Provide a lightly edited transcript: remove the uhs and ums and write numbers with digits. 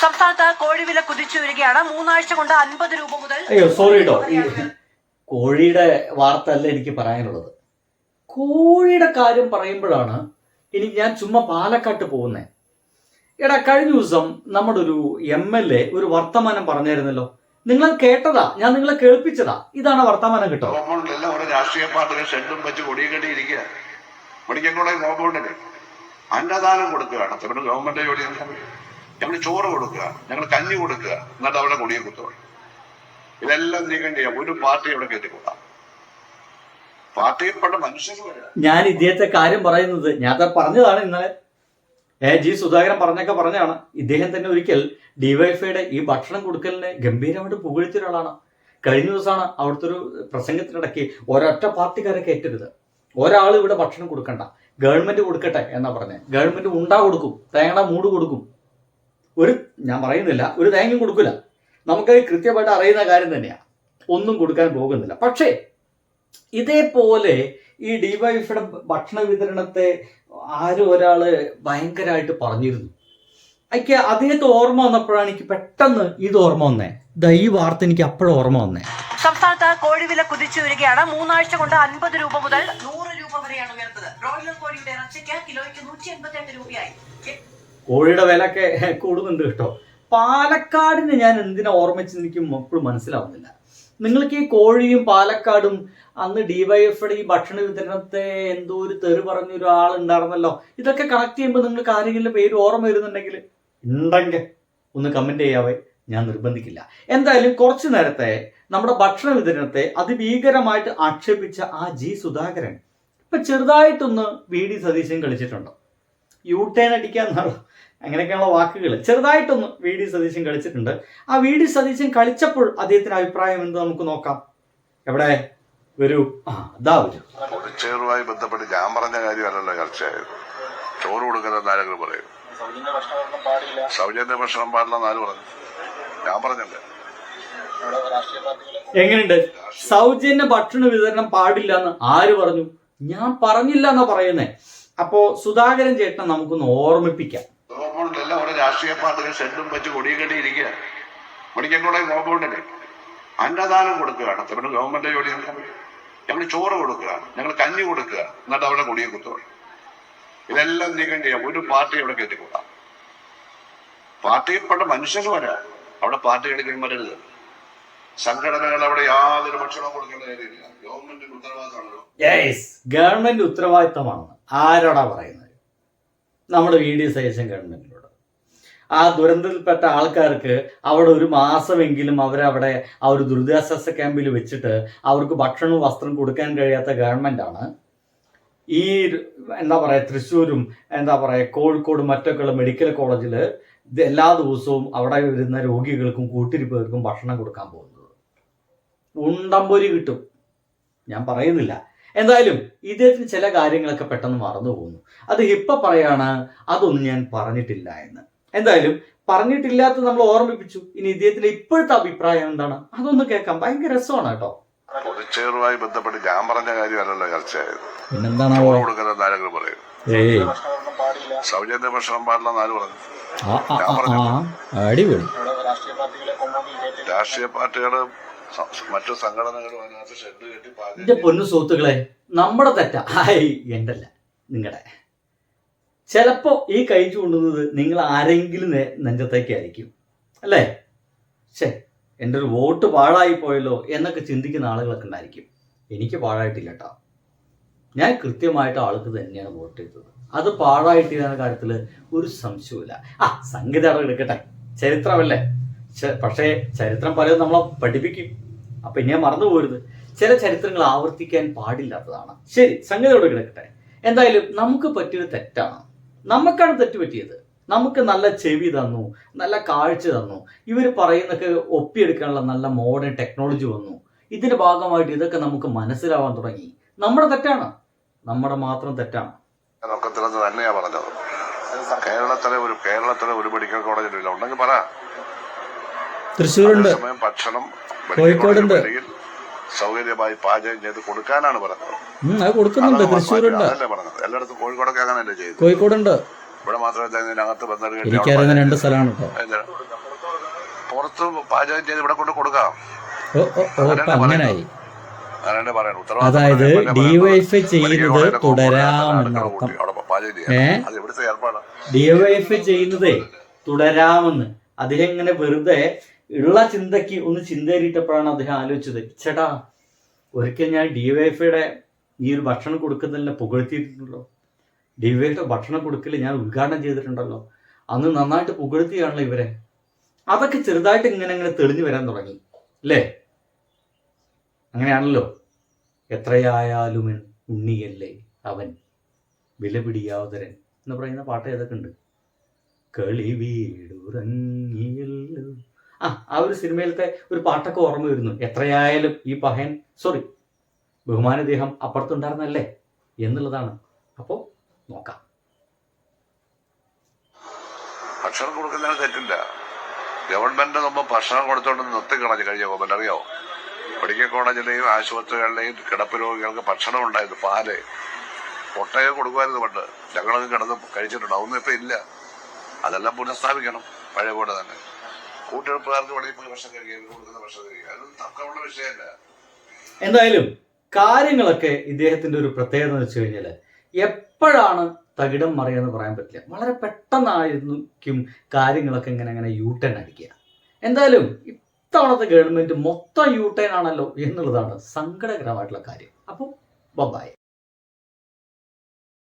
സംസ്ഥാനത്ത് കോഴിവില കുതിച്ചുയരുകയാണ്. 3 ആഴ്ച കൊണ്ട് 50 രൂപ മുതൽ. അയ്യോ സോറി കേട്ടോ, ഈ കോഴിയുടെ വാർത്ത അല്ല എനിക്ക് പറയാനുള്ളത്. കോഴിയുടെ കാര്യം പറയുമ്പോഴാണ് ഞാൻ ചുമ്മാ പാലക്കാട്ട് പോകുന്നത്. എടാ, കഴിഞ്ഞ ദിവസം നമ്മുടെ ഒരു MLA ഒരു വർത്തമാനം പറഞ്ഞായിരുന്നല്ലോ. നിങ്ങൾ കേട്ടതാ, ഞാൻ നിങ്ങളെ കേൾപ്പിച്ചതാ. ഇതാണ് വർത്തമാനം കേട്ടോ. എല്ലാം ഓരോ രാഷ്ട്രീയ പാർട്ടികൾ ഷെഡും വെച്ച് കൊടിയും കെട്ടി ഇരിക്കുക. മെഡിക്കൽ കോളേജ് കോമ്പൗണ്ടിന് അന്നദാനം കൊടുക്കുകയാണ്. ഇവിടെ ഗവൺമെന്റ് ജോലി ഞങ്ങൾ ചോറ് കൊടുക്കുക, ഞങ്ങൾ കഞ്ഞി കൊടുക്കുക, എന്നിട്ട് അവിടെ കൊടിയെ കുത്തുക. ഇതെല്ലാം നീക്കം ചെയ്യാം. ഒരു പാർട്ടി ഇവിടെ കയറ്റിക്കൂടാം. പാർട്ടിയിൽപ്പെട്ട മനുഷ്യർ വരിക. ഞാൻ ഇദ്ദേഹത്തെ കാര്യം പറയുന്നത് ഞാൻ പറഞ്ഞതാണ് ഇന്നലെ. ജി സുധാകരൻ പറഞ്ഞാണ്. ഇദ്ദേഹം തന്നെ ഒരിക്കൽ ഡിവൈഎഫ്ഐയുടെ ഈ ഭക്ഷണം കൊടുക്കലിനെ ഗംഭീരമായിട്ട് പുകഴ്ത്തിയ ഒരാളാണ്. കഴിഞ്ഞ ദിവസമാണ് അവിടുത്തെ ഒരു പ്രസംഗത്തിനിടയ്ക്ക് ഒരൊറ്റ പാർട്ടിക്കാരെ കയറ്റരുത്, ഒരാൾ ഇവിടെ ഭക്ഷണം കൊടുക്കണ്ട, ഗവൺമെന്റ് കൊടുക്കട്ടെ എന്നാ പറഞ്ഞത്. ഗവൺമെന്റ് ഉണ്ടാ കൊടുക്കും, തേങ്ങയുടെ മൂട് കൊടുക്കും. ഞാൻ പറയുന്നില്ല ഒരു തേങ്ങയും കൊടുക്കില്ല, നമുക്കത് കൃത്യമായിട്ട് അറിയുന്ന കാര്യം തന്നെയാണ്. ഒന്നും കൊടുക്കാൻ പോകുന്നില്ല. പക്ഷേ ഇതേപോലെ ഈ ഡിവൈഎഫ്ഐയുടെ ഭക്ഷണ വിതരണത്തെ ആരും ഒരാള് ഭയങ്കരമായിട്ട് പറഞ്ഞിരുന്നു. എനിക്ക് അദ്ദേഹത്തെ ഓർമ്മ വന്നപ്പോഴാണ് എനിക്ക് പെട്ടെന്ന് ഇത് ഓർമ്മ വന്നേ. ഈ വാർത്ത എനിക്ക് അപ്പോഴും ഓർമ്മ വന്നേ. സംസ്ഥാനത്ത് കോഴിവില കുതിച്ചുയരുകയാണ്. 3 ആഴ്ച കൊണ്ട് 50 രൂപ മുതൽ 100 രൂപ വരെയാണ് ഉയർത്തത്. ബ്രോയിലർ കോഴിയുടെ ഇറച്ചിക്ക് കിലോയ്ക്ക് 188 രൂപയായി. കോഴിയുടെ വിലയൊക്കെ കൂടുന്നുണ്ട് കേട്ടോ. പാലക്കാടിന് ഞാൻ എന്തിനാ ഓർമ്മിച്ചെന്ന് എനിക്ക് എപ്പോഴും മനസ്സിലാവുന്നില്ല. നിങ്ങൾക്ക് ഈ കോഴിയും പാലക്കാടും അന്ന് ഡിവൈഎഫ്ഐയുടെ ഈ ഭക്ഷണ വിതരണത്തെ എന്തോ ഒരു തെറി പറഞ്ഞ ഒരാളുണ്ടായിരുന്നല്ലോ. ഇതൊക്കെ കണക്ട് ചെയ്യുമ്പോൾ നിങ്ങൾക്ക് ആരെങ്കിലും പേര് ഓർമ്മ വരുന്നുണ്ടെങ്കിൽ ഉണ്ടെങ്കിൽ ഒന്ന് കമന്റ് ചെയ്യാവേ, ഞാൻ നിർബന്ധിക്കില്ല. എന്തായാലും കുറച്ചു നേരത്തെ നമ്മുടെ ഭക്ഷണ വിതരണത്തെ അതിഭീകരമായിട്ട് ആക്ഷേപിച്ച ആ ജി സുധാകരൻ ഇപ്പൊ ചെറുതായിട്ടൊന്ന് VD സതീശൻ കളിച്ചിട്ടുണ്ടോ. യൂട്ടേൺ അടിക്കാന്നാണോ അങ്ങനെയൊക്കെയുള്ള വാക്കുകൾ ചെറുതായിട്ടൊന്ന് VD സതീശൻ കളിച്ചിട്ടുണ്ട്. ആ VD സതീശൻ കളിച്ചപ്പോൾ അദ്ദേഹത്തിന്റെ അഭിപ്രായം എന്ത് നമുക്ക് നോക്കാം. എവിടെ വരൂ, അതാ വരൂ. പൊതിച്ചോറുമായി ബന്ധപ്പെട്ട് ഞാൻ പറഞ്ഞ കാര്യമല്ലല്ലോ ചർച്ചയായത്. ചോറ് കൊടുക്കരുതെന്ന് ആരെങ്കിലും പറയും. സൗജന്യ ഭക്ഷണം പാടില്ലെന്ന് ആര് പറഞ്ഞു? ഞാൻ പറഞ്ഞല്ലേ. എങ്ങനെയുണ്ട്? സൗജന്യ ഭക്ഷണ വിതരണം പാടില്ല എന്ന് ആര് പറഞ്ഞു? ഞാൻ പറഞ്ഞില്ല എന്നാ പറയുന്നേ. അപ്പോ സുധാകരൻ ചേട്ടനെ നമുക്കൊന്ന് ഓർമ്മിപ്പിക്കാം. എല്ലാം ഓരോ രാഷ്ട്രീയ പാർട്ടികൾ ഷെഡും വെച്ച് കൊടിയും കെട്ടി ഇരിക്കുക. മെഡിക്കൽ കോളേജ് കോമ്പൗണ്ടിന് അന്നദാനം കൊടുക്കുകയാണ്. ഇവിടെ ഗവൺമെന്റ് ജോലി ഞങ്ങൾ ചോറ് കൊടുക്കുക, ഞങ്ങൾ കഞ്ഞി കൊടുക്കുക, എന്നിട്ട് അവിടെ കൊടിയെ കുത്തുക. ഇതെല്ലാം നീക്കം ചെയ്യാം. ഒരു പാർട്ടി ഇവിടെ കയറ്റിക്കൂടാം. പാർട്ടിയിൽപ്പെട്ട മനുഷ്യർ വരാ. അവിടെ പാർട്ടികളിൽ വരരുത്. സംഘടനകൾ അവിടെ യാതൊരു ഭക്ഷണവും കൊടുക്കേണ്ട കാര്യമില്ല. ഗവൺമെന്റിന്റെ ഉത്തരവാദിത്തമാണല്ലോ. ഗവൺമെന്റ് ഉത്തരവാദിത്തമാണെന്ന് ആരോടാ പറയുന്നത്? നമ്മുടെ VD സതീശൻ ഗവൺമെന്റിനോട്. ആ ദുരന്തത്തിൽപ്പെട്ട ആൾക്കാർക്ക് അവിടെ ഒരു മാസമെങ്കിലും അവരവിടെ ആ ഒരു ദുരിതാശ്വാസ ക്യാമ്പിൽ വെച്ചിട്ട് അവർക്ക് ഭക്ഷണവും വസ്ത്രം കൊടുക്കാൻ കഴിയാത്ത ഗവൺമെന്റാണ് ഈ തൃശ്ശൂരും കോഴിക്കോടും മറ്റൊക്കെയുള്ള മെഡിക്കൽ കോളേജിൽ എല്ലാ ദിവസവും അവിടെ വരുന്ന രോഗികൾക്കും കൂട്ടിരിപ്പുകൾക്കും ഭക്ഷണം കൊടുക്കാൻ പോകുന്നത്. ഉണ്ടമ്പൊരി കിട്ടും, ഞാൻ പറയുന്നില്ല. എന്തായാലും ഇദ്ദേഹത്തിന് ചില കാര്യങ്ങളൊക്കെ പെട്ടെന്ന് മറന്നു പോകുന്നു. അത് ഇപ്പൊ പറയാണ് അതൊന്നും ഞാൻ പറഞ്ഞിട്ടില്ല എന്ന്. എന്തായാലും പറഞ്ഞിട്ടില്ലാത്ത നമ്മൾ ഓർമ്മിപ്പിച്ചു. ഇനി ഇദ്ദേഹത്തിന്റെ ഇപ്പോഴത്തെ അഭിപ്രായം എന്താണ് അതൊന്ന് കേൾക്കാം. ഭയങ്കര രസമാണ് കേട്ടോ. പൊതിച്ചോറുമായി ബന്ധപ്പെട്ട് ഞാൻ പറഞ്ഞ കാര്യമല്ലല്ലോ ചർച്ചയായത്. പിന്നെന്താണ് കൊടുക്കരുതെന്ന് ആരെങ്കിലും പറയും. സൗജന്യ ഭക്ഷണം പാടില്ലെന്ന് ആര് പറഞ്ഞു? അടിപൊളി. രാഷ്ട്രീയ പാർട്ടികള് മറ്റു സംഘടനകളും അതിനകത്ത് ഷെഡ് കെട്ടി എന്റെ പൊന്നു സുഹൃത്തുക്കളെ, നമ്മുടെ തെറ്റാ. എന്തല്ല നിങ്ങളുടെ. ചിലപ്പോ ഈ കൈ ചൂണ്ടുന്നത് നിങ്ങൾ ആരെങ്കിലും നെഞ്ചത്തേക്കായിരിക്കും അല്ലേ. എൻ്റെ ഒരു വോട്ട് പാഴായി പോയല്ലോ എന്നൊക്കെ ചിന്തിക്കുന്ന ആളുകളൊക്കെ ഉണ്ടായിരിക്കും. എനിക്ക് പാഴായിട്ടില്ല കേട്ടോ. ഞാൻ കൃത്യമായിട്ട് ആൾക്ക് തന്നെയാണ് വോട്ട് ചെയ്തത്. അത് പാഴായിട്ടില്ല കാര്യത്തിൽ ഒരു സംശയവുമില്ല. സംഗീത എടുക്കട്ടെ, ചരിത്രമല്ലേ. പക്ഷേ ചരിത്രം പലതും നമ്മളെ പഠിപ്പിക്കും. അപ്പൊ ഇനി മറന്നു പോരുത്. ചില ചരിത്രങ്ങൾ ആവർത്തിക്കാൻ പാടില്ലാത്തതാണ്. ശരി, സംഗീതയോട് കിടക്കട്ടെ. എന്തായാലും നമുക്ക് പറ്റിയൊരു തെറ്റാണ്. നമുക്കാണ് തെറ്റ് പറ്റിയത്. നമുക്ക് നല്ല ചെവി തന്നു, നല്ല കാഴ്ച തന്നു. ഇവർ പറയുന്നൊക്കെ ഒപ്പിയെടുക്കാനുള്ള നല്ല മോഡേൺ ടെക്നോളജി വന്നു. ഇതിന്റെ ഭാഗമായിട്ട് ഇതൊക്കെ നമുക്ക് മനസ്സിലാവാൻ തുടങ്ങി. നമ്മുടെ തെറ്റാണ്, നമ്മുടെ മാത്രം തെറ്റാണ്. തന്നെയാ പറഞ്ഞത്. കേരളത്തിലെ ഒരു മെഡിക്കൽ കോളേജില്ല. ഉണ്ടെങ്കിൽ പറ. തൃശ്ശൂരുണ്ട്, ഭക്ഷണം കോഴിക്കോടുണ്ട്, സൗകര്യമായി പാചകം ചെയ്ത് കൊടുക്കാനാണ് പറഞ്ഞത്. അത് കൊടുക്കുന്നുണ്ട്. തൃശ്ശൂരുണ്ട്, അതല്ലേ പറഞ്ഞത്. എല്ലായിടത്തും കോഴിക്കോടൊക്കെ അങ്ങനെയല്ലേ ചെയ്തു. കോഴിക്കോടുണ്ട്. ഇവിടെ മാത്രമേ ഇതിനകത്ത് വന്നിട്ട് എനിക്കറിയുന്ന 2 സ്ഥലമാണ് കേട്ടോ. പുറത്ത് പാചകം ചെയ്ത് ഇവിടെ കൊണ്ട് കൊടുക്കാം. അങ്ങനായി. അങ്ങനെ പറയണം. അതായത് ഡിവൈഎഫ്ഐ ചെയ്യുന്നത് തുടരാമെന്നർത്ഥം. അത് ഇവിടുത്തെ ഏർപ്പാടാണ്. ഡിവൈഎഫ്ഐ ചെയ്യുന്നതേ തുടരാമെന്ന് അദ്ദേഹം ഇങ്ങനെ വെറുതെ ഉള്ള ചിന്തയ്ക്ക് ഒന്ന് ചിന്തേറിയിട്ടപ്പോഴാണ് അദ്ദേഹം ആലോചിച്ചത്, ചേട്ടാ ഒരിക്കൽ ഞാൻ ഡിവൈഎഫ്ഐയുടെ ഈ ഒരു ഭക്ഷണം കൊടുക്കുന്നതിനെ പുകഴ്ത്തിയിട്ടുണ്ടല്ലോ, ഡിവൈഎഫ്ഐയുടെ ഭക്ഷണം കൊടുക്കൽ ഞാൻ ഉദ്ഘാടനം ചെയ്തിട്ടുണ്ടല്ലോ, അന്ന് നന്നായിട്ട് പുകഴ്ത്തിയാണല്ലോ ഇവരെ. അതൊക്കെ ചെറുതായിട്ട് ഇങ്ങനെ തെളിഞ്ഞു വരാൻ തുടങ്ങി അല്ലേ? അങ്ങനെയാണല്ലോ. എത്രയായാലും ഉണ്ണിയല്ലേ അവൻ വിലപിടിയാവതരൻ എന്ന് പറയുന്ന പാട്ട് ഏതൊക്കെ ഉണ്ട്. കളി വീടുറങ്ങിയല്ലോ, ആ ഒരു സിനിമയിലത്തെ ഒരു പാട്ടൊക്കെ ഓർമ്മ വരുന്നു. എത്രയായാലും ഈ പഹയൻ ബഹുമാനദേഹം അപ്പുറത്തുണ്ടായിരുന്നല്ലേ എന്നുള്ളതാണ്. അപ്പോൾ നോക്കാം. ഭക്ഷണം കൊടുക്കുന്നതിന് തെറ്റില്ല. ഗവൺമെന്റ് മുമ്പ് ഭക്ഷണം കൊടുത്തോണ്ട് നിർത്തിക്കളഞ്ഞു കഴിഞ്ഞ ഗവൺമെന്റ് അറിയാവോ? മെഡിക്കൽ കോളേജിലെയും ആശുപത്രികളിലെയും കിടപ്പ് രോഗികൾക്ക് ഭക്ഷണം ഉണ്ടായിരുന്നു. പാല് മുട്ടയൊക്കെ കൊടുക്കുമായിരുന്നു പണ്ട്. ഞങ്ങളൊക്കെ കിടന്ന് കഴിച്ചിട്ടുണ്ട്. അതൊന്നും ഇപ്പൊ ഇല്ല. അതെല്ലാം പുനഃസ്ഥാപിക്കണം പഴയ പോലെ തന്നെ. കൂട്ടിയെടുപ്പുകാർക്ക് വെളിയിൽ പോയി ഭക്ഷണം കഴിക്കുക, കൊടുക്കുന്ന ഭക്ഷണം കഴിക്കുക, അതൊന്നും തർക്കമുള്ള വിഷയമല്ല. എന്തായാലും കാര്യങ്ങളൊക്കെ ഇദ്ദേഹത്തിന്റെ ഒരു പ്രത്യേകത എന്ന് വെച്ച് കഴിഞ്ഞാൽ എപ്പോഴാണ് തകിടം മറിയെന്ന് പറയാൻ പറ്റില്ല. വളരെ പെട്ടെന്നായിരിക്കും കാര്യങ്ങളൊക്കെ ഇങ്ങനെ യൂട്ടേൺ അടിക്കുക. എന്തായാലും ഇത്തവണത്തെ ഗവൺമെന്റ് മൊത്തം യൂട്ടേൺ ആണല്ലോ എന്നുള്ളതാണ് സങ്കടകരമായിട്ടുള്ള കാര്യം. അപ്പോൾ ബൈ.